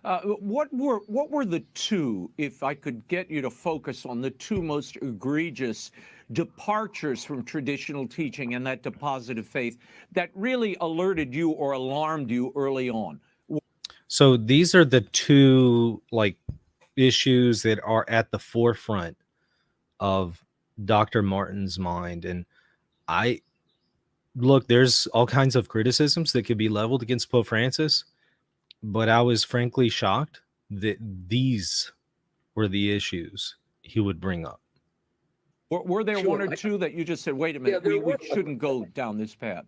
What were the two, if I could get you to focus on the two most egregious departures from traditional teaching and that deposit of faith that really alerted you or alarmed you early on? So these are the two issues that are at the forefront of Dr. Martin's mind. And I look, there's all kinds of criticisms that could be leveled against Pope Francis, but I was frankly shocked that these were the issues he would bring up. Were there one or two that you just said, wait a minute, we shouldn't go down this path?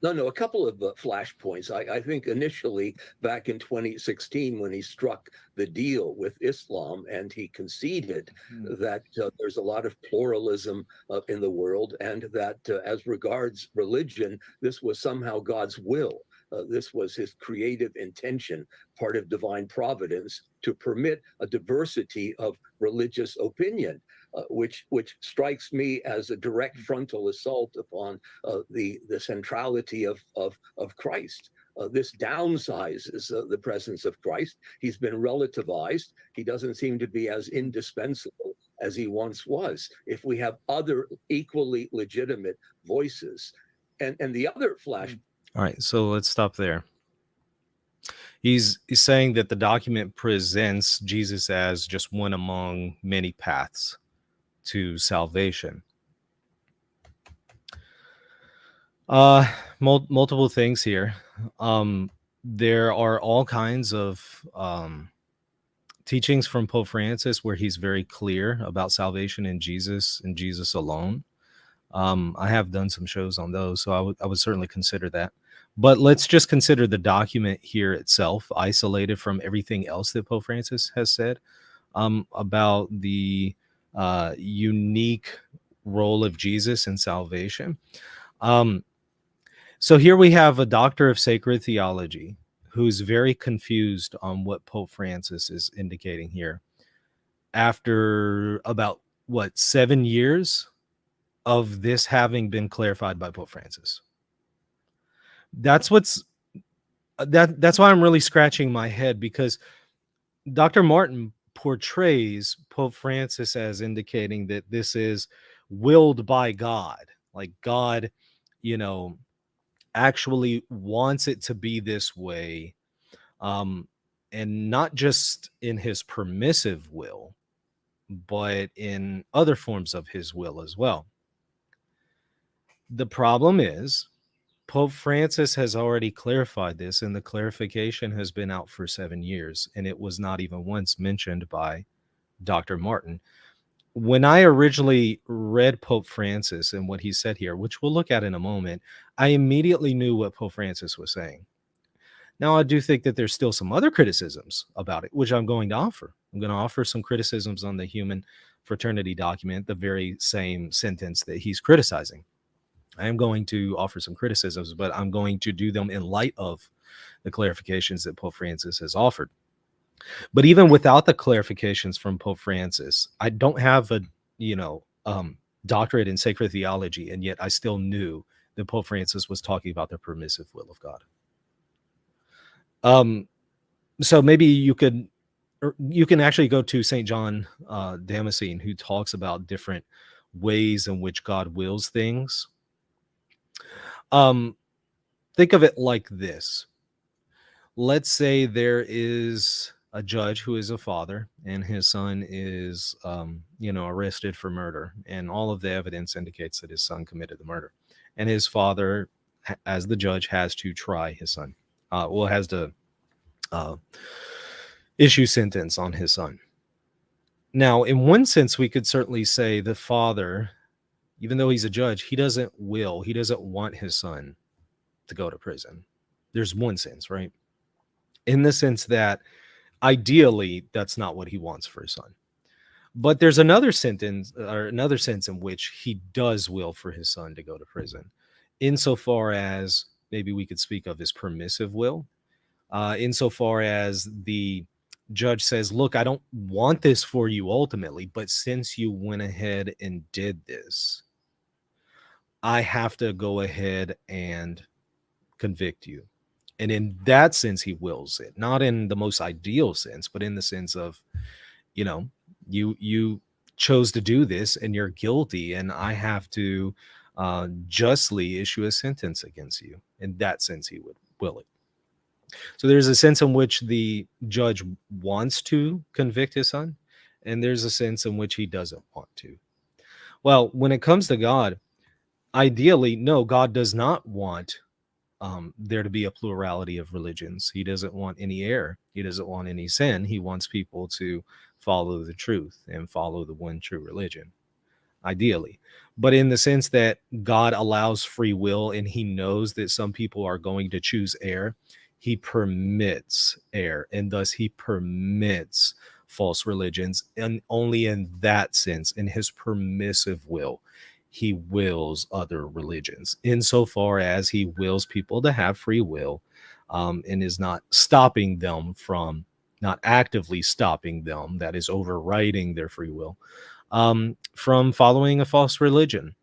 No, a couple of flashpoints. I think initially back in 2016, when he struck the deal with Islam and he conceded that there's a lot of pluralism in the world, and that as regards religion, this was somehow God's will. This was his creative intention, part of divine providence, to permit a diversity of religious opinion. Which strikes me as a direct frontal assault upon the centrality of Christ. This downsizes the presence of Christ. He's been relativized. He doesn't seem to be as indispensable as he once was. If we have other equally legitimate voices, and the other flash. All right, so let's stop there. He's saying that the document presents Jesus as just one among many paths to salvation. Multiple things here. There are all kinds of teachings from Pope Francis where he's very clear about salvation in Jesus and Jesus alone. I have done some shows on those, so I would certainly consider that. But let's just consider the document here itself, isolated from everything else that Pope Francis has said about the unique role of Jesus in salvation. So here we have a doctor of sacred theology who's very confused on what Pope Francis is indicating here. After about 7 years of this having been clarified by Pope Francis. That's why I'm really scratching my head, because Dr. Martin portrays Pope Francis as indicating that this is willed by God, like God, actually wants it to be this way, and not just in his permissive will, but in other forms of his will as well. The problem is Pope Francis has already clarified this, and the clarification has been out for 7 years, and it was not even once mentioned by Dr. Martin. When I originally read Pope Francis and what he said here, which we'll look at in a moment, I immediately knew what Pope Francis was saying. Now, I do think that there's still some other criticisms about it, which I'm going to offer. I'm going to offer some criticisms on the human fraternity document, the very same sentence that he's criticizing. I am going to offer some criticisms, but I'm going to do them in light of the clarifications that Pope Francis has offered. But even without the clarifications from Pope Francis, I don't have a, doctorate in sacred theology, and yet I still knew that Pope Francis was talking about the permissive will of God. So maybe you can actually go to St. John Damascene, who talks about different ways in which God wills things. Think of it like this. Let's say there is a judge who is a father, and his son is, arrested for murder, and all of the evidence indicates that his son committed the murder, and his father, as the judge, has to try his son. Has to issue sentence on his son. Now, in one sense, we could certainly say the father, even though he's a judge, he doesn't want his son to go to prison. There's one sense, right? In the sense that ideally, that's not what he wants for his son. But there's another sense in which he does will for his son to go to prison, insofar as maybe we could speak of his permissive will, insofar as the judge says, look, I don't want this for you ultimately, but since you went ahead and did this, I have to go ahead and convict you. And in that sense, he wills it, not in the most ideal sense, but in the sense of, you know, you chose to do this and you're guilty, and I have to justly issue a sentence against you. In that sense, he would will it. So there's a sense in which the judge wants to convict his son, and there's a sense in which he doesn't want to. Well, when it comes to God, ideally, no, God does not want there to be a plurality of religions. He doesn't want any error. He doesn't want any sin. He wants people to follow the truth and follow the one true religion, ideally. But in the sense that God allows free will and he knows that some people are going to choose error, he permits error, and thus he permits false religions. And only in that sense, in his permissive will, he wills other religions, insofar as he wills people to have free will, and is not stopping them from, not actively stopping them, that is overriding their free will, from following a false religion.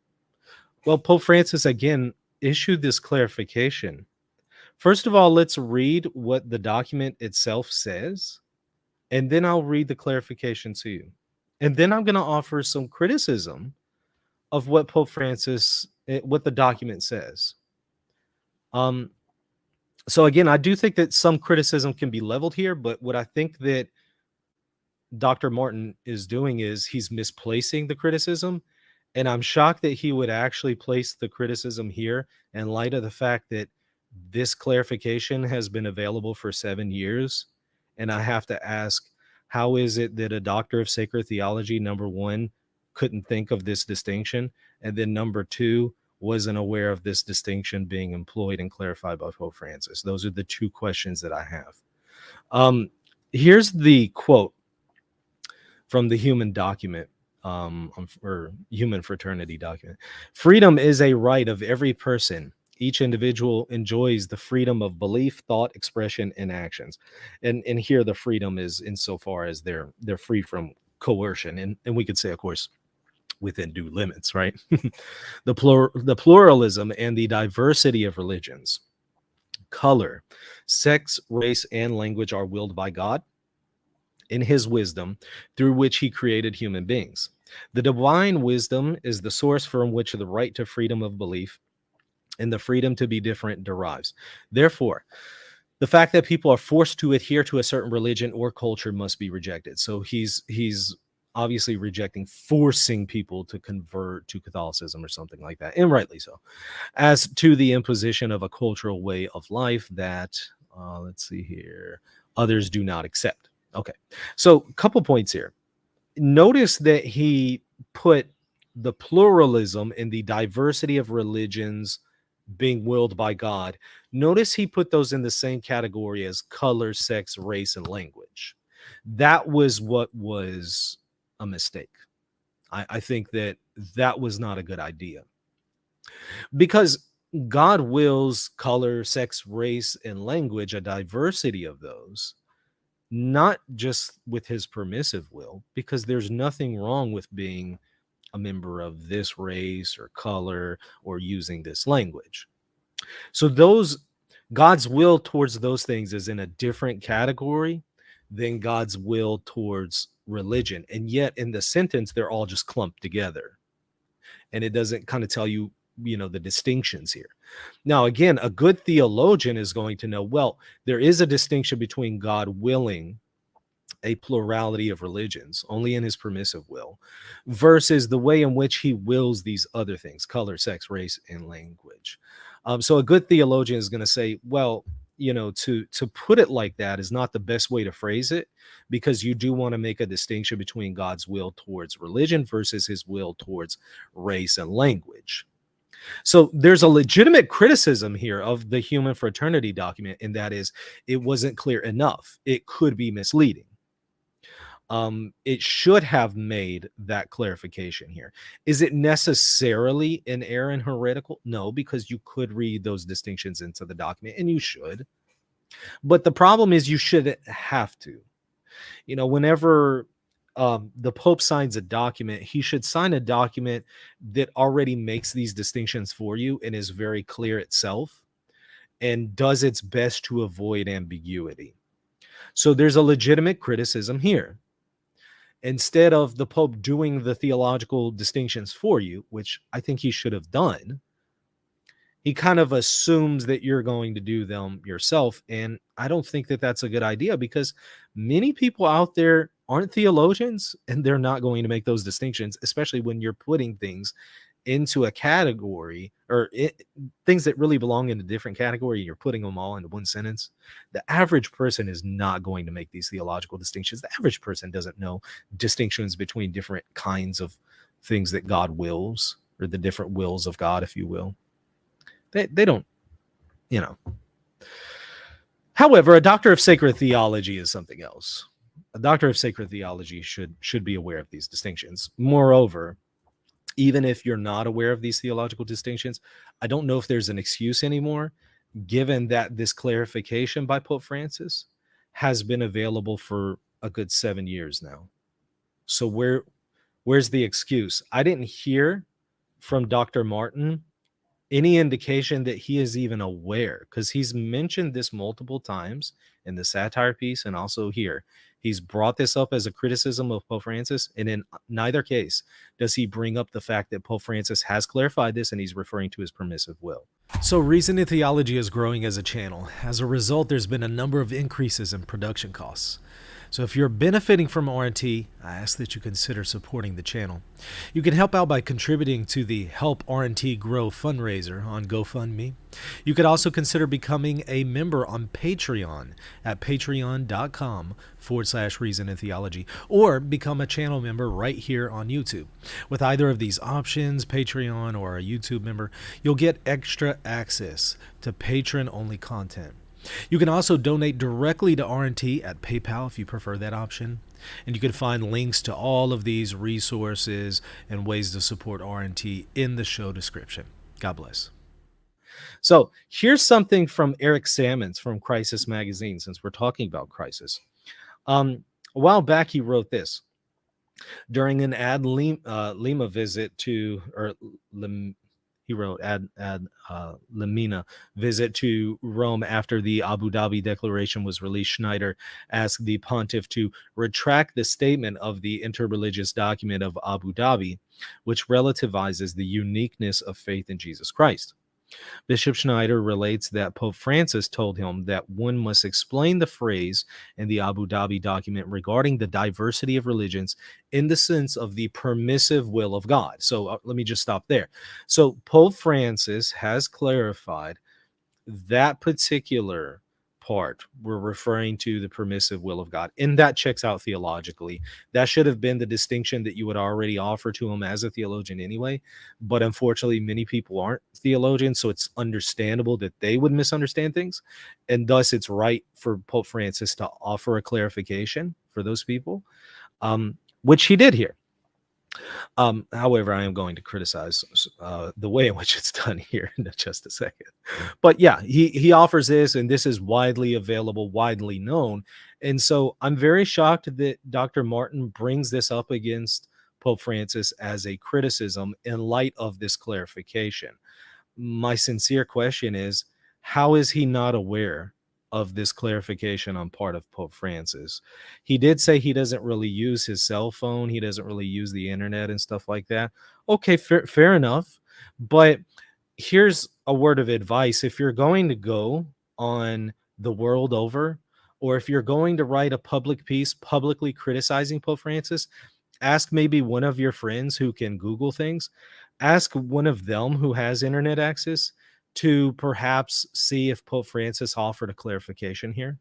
Well, Pope Francis again issued this clarification. First of all, let's read what the document itself says, and then I'll read the clarification to you. And then I'm going to offer some criticism of what Pope Francis, what the document says. So again, I do think that some criticism can be leveled here, but what I think that Dr. Martin is doing is he's misplacing the criticism. And I'm shocked that he would actually place the criticism here in light of the fact that this clarification has been available for 7 years. And I have to ask, how is it that a doctor of sacred theology, number one, couldn't think of this distinction, and then number two, wasn't aware of this distinction being employed and clarified by Pope Francis? Those are the two questions that I have. Here's the quote from the Human document, or Human Fraternity document. Freedom is a right of every person. Each individual enjoys the freedom of belief, thought, expression, and actions. And here the freedom is insofar as they're free from coercion. And we could say, of course, within due limits, right? The pluralism and the diversity of religions, color, sex, race, and language are willed by God in his wisdom through which he created human beings. The divine wisdom is the source from which the right to freedom of belief and the freedom to be different derives. Therefore, the fact that people are forced to adhere to a certain religion or culture must be rejected. So he's obviously rejecting forcing people to convert to Catholicism or something like that, and rightly so. As to the imposition of a cultural way of life that, let's see here, others do not accept. Okay, so a couple points here. Notice that he put the pluralism and the diversity of religions being willed by God. Notice he put those in the same category as color, sex, race, and language. That was what was a mistake. I think that was not a good idea, because God wills color, sex, race, and language, a diversity of those, not just with his permissive will, because there's nothing wrong with being a member of this race or color or using this language. So God's will towards those things is in a different category than God's will towards religion. And yet in the sentence, they're all just clumped together. And it doesn't kind of tell you, the distinctions here. Now, again, a good theologian is going to know, well, there is a distinction between God willing a plurality of religions only in his permissive will versus the way in which he wills these other things, color, sex, race, and language. So a good theologian is going to say, well, to put it like that is not the best way to phrase it, because you do want to make a distinction between God's will towards religion versus his will towards race and language. So there's a legitimate criticism here of the Human Fraternity document, and that is it wasn't clear enough. It could be misleading. It should have made that clarification here. Is it necessarily an error and heretical? No, because you could read those distinctions into the document, and you should. But the problem is you shouldn't have to. Whenever the Pope signs a document, he should sign a document that already makes these distinctions for you and is very clear itself. and does its best to avoid ambiguity. So there's a legitimate criticism here. Instead of the Pope doing the theological distinctions for you, which I think he should have done, he kind of assumes that you're going to do them yourself. And I don't think that that's a good idea, because many people out there aren't theologians and they're not going to make those distinctions, especially when you're putting things into a category, or things that really belong in a different category. You're putting them all into one sentence. The average person is not going to make these theological distinctions. The average person doesn't know distinctions between different kinds of things that God wills, or the different wills of God, if you will. They don't, you know. However, a doctor of sacred theology is something else. A doctor of sacred theology should be aware of these distinctions. Moreover, even if you're not aware of these theological distinctions, I don't know if there's an excuse anymore, given that this clarification by Pope Francis has been available for a good 7 years now. So where's the excuse? I didn't hear from Dr. Martin any indication that he is even aware, because he's mentioned this multiple times in the satire piece and also here. He's brought this up as a criticism of Pope Francis, and in neither case does he bring up the fact that Pope Francis has clarified this and he's referring to his permissive will. So Reason in Theology is growing as a channel. As a result, there's been a number of increases in production costs. So if you're benefiting from RNT, I ask that you consider supporting the channel. You can help out by contributing to the Help RNT Grow fundraiser on GoFundMe. You could also consider becoming a member on Patreon at patreon.com/Reason in Theology, or become a channel member right here on YouTube. With either of these options, Patreon or a YouTube member, you'll get extra access to patron-only content. You can also donate directly to RNT at PayPal if you prefer that option. And you can find links to all of these resources and ways to support RNT in the show description. God bless. So here's something from Eric Sammons from Crisis Magazine, since we're talking about crisis. A while back, he wrote this. During an Lima visit to, he wrote Lamina visit to Rome after the Abu Dhabi Declaration was released, Schneider asked the pontiff to retract the statement of the interreligious document of Abu Dhabi, which relativizes the uniqueness of faith in Jesus Christ. Bishop Schneider relates that Pope Francis told him that one must explain the phrase in the Abu Dhabi document regarding the diversity of religions in the sense of the permissive will of God. So let me just stop there. So Pope Francis has clarified that particular part. We're referring to the permissive will of God, and that checks out theologically. That should have been the distinction that you would already offer to him as a theologian anyway, but unfortunately many people aren't theologians, so it's understandable that they would misunderstand things, and thus it's right for Pope Francis to offer a clarification for those people, which he did here. However, I am going to criticize the way in which it's done here in just a second. But yeah, he offers this, and this is widely available, widely known. And so I'm very shocked that Dr. Martin brings this up against Pope Francis as a criticism in light of this clarification. My sincere question is, how is he not aware of this clarification on part of Pope Francis? He did say he doesn't really use his cell phone. He doesn't really use the internet and stuff like that. Okay, fair enough. But here's a word of advice. If you're going to go on the world over, or if you're going to write a public piece publicly criticizing Pope Francis, ask maybe one of your friends who can Google things. Ask one of them who has internet access to perhaps see if Pope Francis offered a clarification here.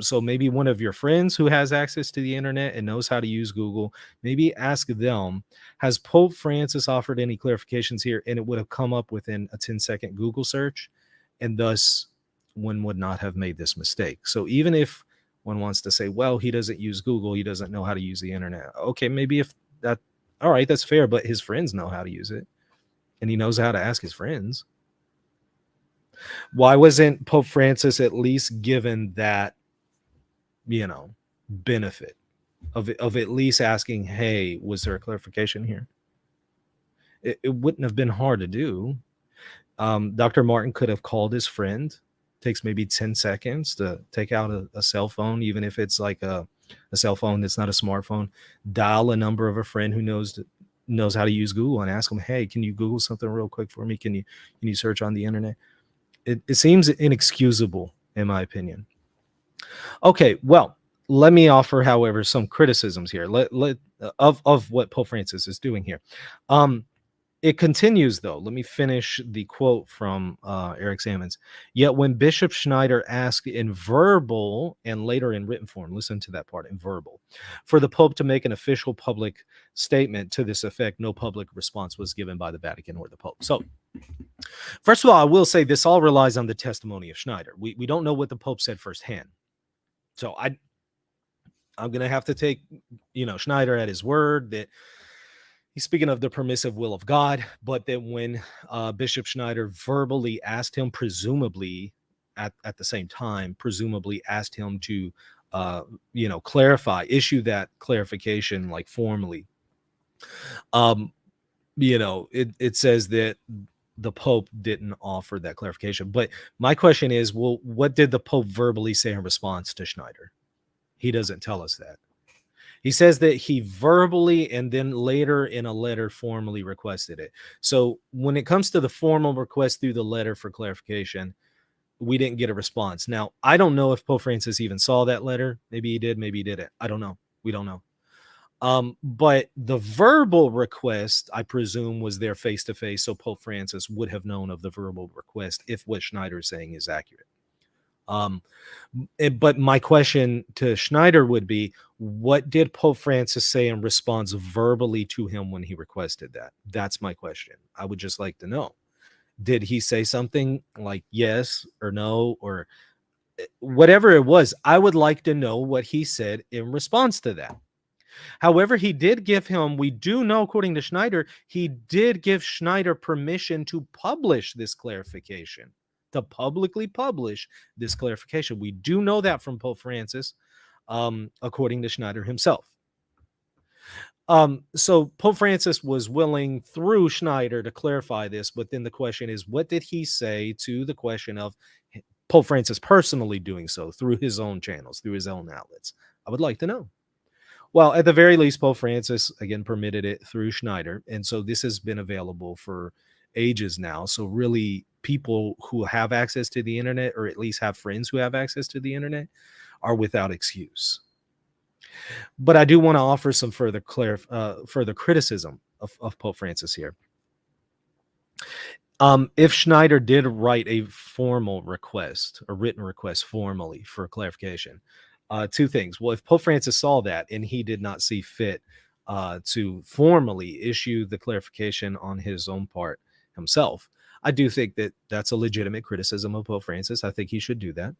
So maybe one of your friends who has access to the internet and knows how to use Google, maybe ask them, has Pope Francis offered any clarifications here? And it would have come up within a 10-second Google search, and thus one would not have made this mistake. So even if one wants to say, well, he doesn't use Google, he doesn't know how to use the internet. Okay, maybe if that, all right, that's fair, but his friends know how to use it, and he knows how to ask his friends. Why wasn't Pope Francis at least given that, benefit of at least asking, hey, was there a clarification here? It wouldn't have been hard to do. Dr. Martin could have called his friend. Takes maybe 10 seconds to take out a cell phone, even if it's like a cell phone that's not a smartphone. Dial a number of a friend who knows how to use Google and ask them, hey, can you Google something real quick for me? Can you search on the internet? It seems inexcusable, in my opinion. Okay, well, let me offer, however, some criticisms here of what Pope Francis is doing here. It continues, though. Let me finish the quote from Eric Sammons. Yet when Bishop Schneider asked in verbal and later in written form, listen to that part, in verbal, for the Pope to make an official public statement to this effect, no public response was given by the Vatican or the Pope. So, first of all, I will say this all relies on the testimony of Schneider. We don't know what the Pope said firsthand. So I'm going to have to take, Schneider at his word that he's speaking of the permissive will of God, but that when Bishop Schneider verbally asked him, presumably at the same time, presumably asked him to, clarify, issue that clarification, like formally, it says that the Pope didn't offer that clarification. But my question is, well, what did the Pope verbally say in response to Schneider? He doesn't tell us that. He says that he verbally and then later in a letter formally requested it. So when it comes to the formal request through the letter for clarification, we didn't get a response. Now, I don't know if Pope Francis even saw that letter. Maybe he did, maybe he didn't. I don't know. We don't know. But the verbal request, I presume, was there face to face. So Pope Francis would have known of the verbal request if what Schneider is saying is accurate. But my question to Schneider would be, what did Pope Francis say in response verbally to him when he requested that? That's my question. I would just like to know. Did he say something like yes or no or whatever it was? I would like to know what he said in response to that. However, he did give him, we do know, according to Schneider, he did give Schneider permission to publish this clarification, to publicly publish this clarification. We do know that from Pope Francis, according to Schneider himself. So Pope Francis was willing through Schneider to clarify this, but then the question is, what did he say to the question of Pope Francis personally doing so through his own channels, through his own outlets? I would like to know. Well, at the very least, Pope Francis, again, permitted it through Schneider. And so this has been available for ages now. So really, people who have access to the internet, or at least have friends who have access to the internet, are without excuse. But I do want to offer some further criticism of Pope Francis here. If Schneider did write a formal request, a written request formally for clarification, two things. Well, if Pope Francis saw that and he did not see fit to formally issue the clarification on his own part himself, I do think that that's a legitimate criticism of Pope Francis. I think he should do that.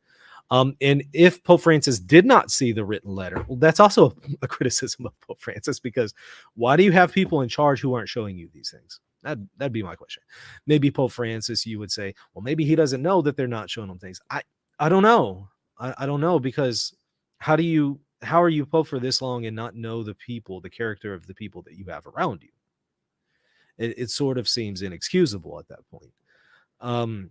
And if Pope Francis did not see the written letter, well, that's also a criticism of Pope Francis, because why do you have people in charge who aren't showing you these things? That'd be my question. Maybe Pope Francis, you would say, well, maybe he doesn't know that they're not showing him things. I don't know. I don't know, because how are you Pope for this long and not know the people, the character of the people that you have around you? It sort of seems inexcusable at that point.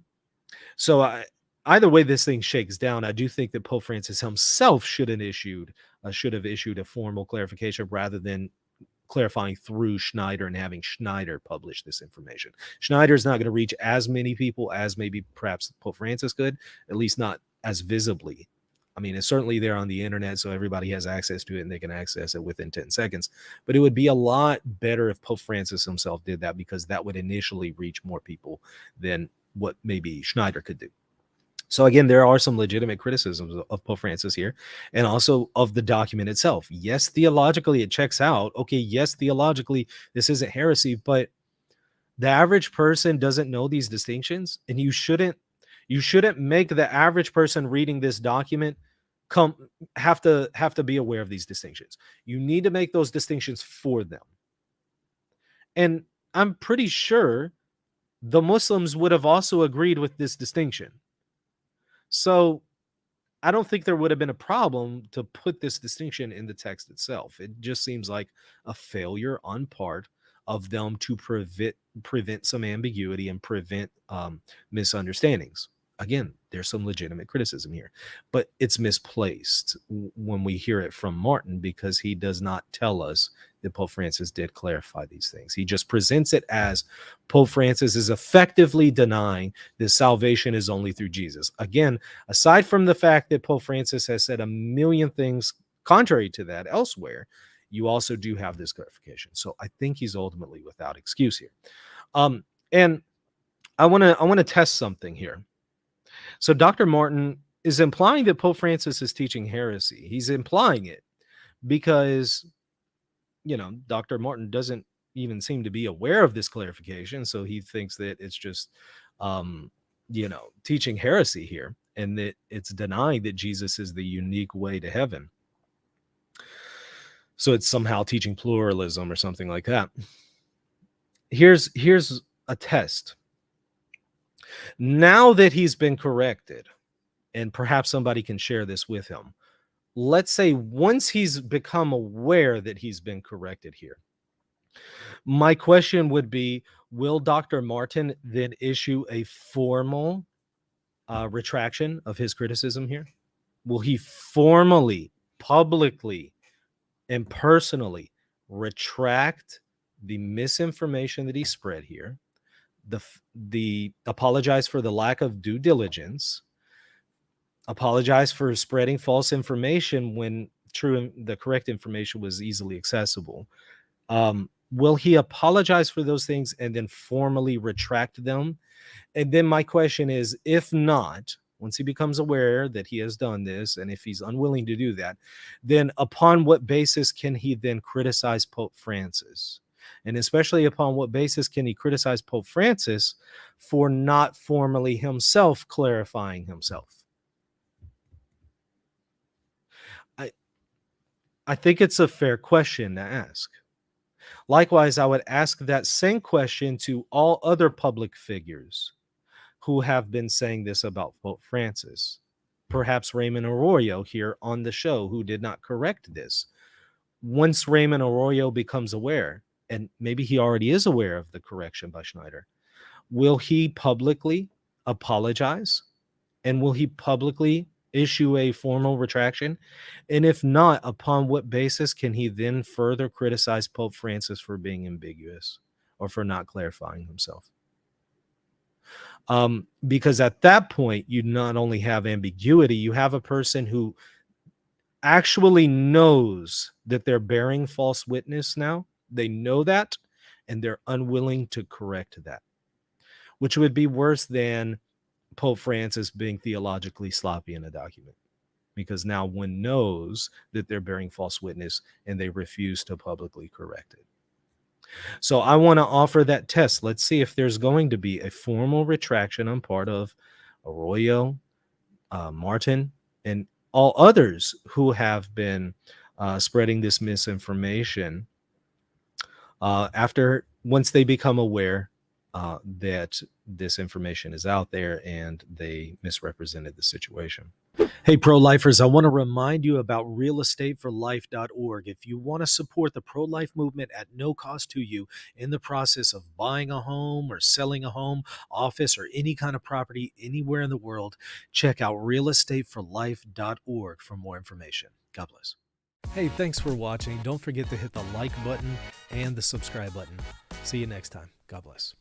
So either way this thing shakes down, I do think that Pope Francis himself should have issued a formal clarification rather than clarifying through Schneider and having Schneider publish this information. Schneider's not going to reach as many people as maybe perhaps Pope Francis could, at least not as visibly. I mean, it's certainly there on the internet, so everybody has access to it and they can access it within 10 seconds. But it would be a lot better if Pope Francis himself did that, because that would initially reach more people than what maybe Schneider could do. So again, there are some legitimate criticisms of Pope Francis here, and also of the document itself. Yes, theologically it checks out. Okay, yes, theologically this isn't heresy, but the average person doesn't know these distinctions, and you shouldn't make the average person reading this document have to be aware of these distinctions. You need to make those distinctions for them. And I'm pretty sure the Muslims would have also agreed with this distinction. So I don't think there would have been a problem to put this distinction in the text itself. It just seems like a failure on part of them to prevent some ambiguity and prevent misunderstandings. Again, there's some legitimate criticism here, but it's misplaced when we hear it from Martin, because he does not tell us that Pope Francis did clarify these things. He just presents it as Pope Francis is effectively denying that salvation is only through Jesus. Again, aside from the fact that Pope Francis has said a million things contrary to that elsewhere, you also do have this clarification. So I think he's ultimately without excuse here. And I want to test something here. So Dr. Martin is implying that Pope Francis is teaching heresy. He's implying it because, Dr. Martin doesn't even seem to be aware of this clarification. So he thinks that it's just, teaching heresy here, and that it's denying that Jesus is the unique way to heaven. So it's somehow teaching pluralism or something like that. Here's a test. Now that he's been corrected, and perhaps somebody can share this with him, let's say once he's become aware that he's been corrected here, my question would be, will Dr. Martin then issue a formal retraction of his criticism here? Will he formally, publicly, and personally retract the misinformation that he spread here, the apologize for the lack of due diligence, apologize for spreading false information when the correct information was easily accessible? Will he apologize for those things and then formally retract them? And then my question is, if not, once he becomes aware that he has done this, and if he's unwilling to do that, then upon what basis can he then criticize Pope Francis? And especially upon what basis can he criticize Pope Francis for not formally himself clarifying himself? I think it's a fair question to ask. Likewise, I would ask that same question to all other public figures who have been saying this about Pope Francis. Perhaps Raymond Arroyo here on the show, who did not correct this. Once Raymond Arroyo becomes aware, and maybe he already is aware of the correction by Schneider, will he publicly apologize? And will he publicly issue a formal retraction? And if not, upon what basis can he then further criticize Pope Francis for being ambiguous or for not clarifying himself? Because at that point, you not only have ambiguity, you have a person who actually knows that they're bearing false witness now. They know that, and they're unwilling to correct that, which would be worse than Pope Francis being theologically sloppy in a document, because now one knows that they're bearing false witness and they refuse to publicly correct it. So I want to offer that test. Let's see if there's going to be a formal retraction on part of Arroyo, Martin, and all others who have been spreading this misinformation once they become aware that this information is out there and they misrepresented the situation. Hey, pro-lifers, I want to remind you about realestateforlife.org. If you want to support the pro-life movement at no cost to you in the process of buying a home or selling a home, office, or any kind of property anywhere in the world, check out realestateforlife.org for more information. God bless. Hey, thanks for watching. Don't forget to hit the like button and the subscribe button. See you next time. God bless.